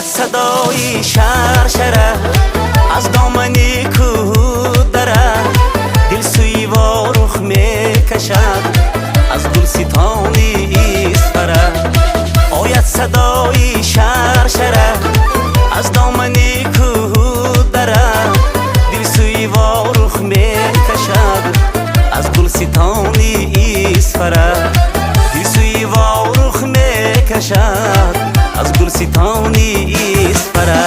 صدای شرشره از دامنی کوه دره، دل سوی و رخ میکشد از گلستانی اسفره. آید صدای شرشره از دامنی کوه دره، دل سوی و رخ میکشد از گلستانی اسفره. دل سوی و رخ میکشد از گلستانی اسفره.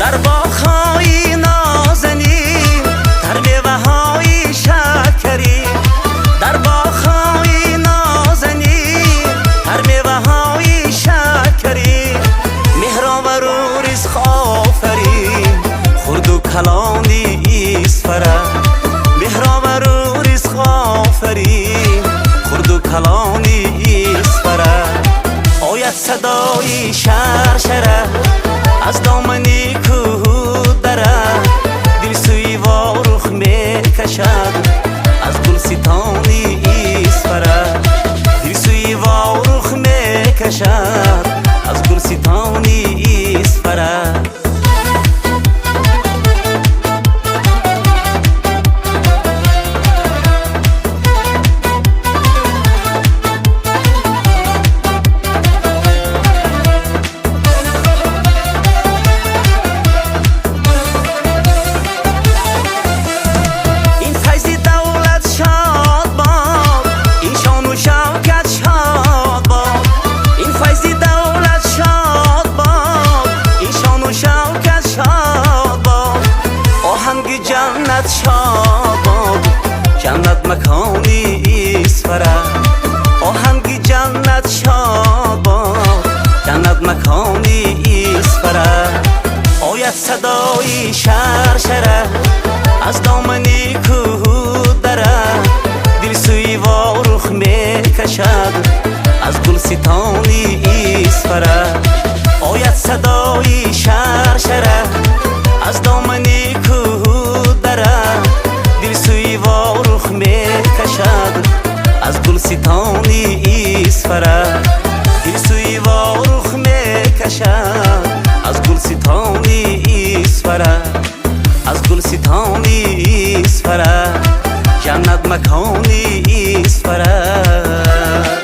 در باغ‌های نازنین، در میوه‌های شکری، در باغ‌های نازنین، در میوه‌های شکری، مهراب و رزق آفرین خرد و کلانی اسفره. مهراب و رزق آفرین خرد و کلانی اسفره. آید صدای شرشره از دامنی کوه دره، دل سوی و رخ میکشد از گلستانی اسفره. دل سوی و رخ میکشد از گلستانی اسفره. جنت شاد باد، جنت مکانی اسفره. آهنگ جنت شاد باد، جنت مکانی اسفره. آید صدای شرشره از دامنی کوه دره، دل سوی و رخ میکشد از گلستانی اسفره. آید صدای شرشره از دامنی کوه دره، دل سوی و رخ میکشد از گلستانی اسفره. دل سوی و رخ میکشد از گلستانی اسفره. از گلستانی اسفره، جنت مکانی اسفره.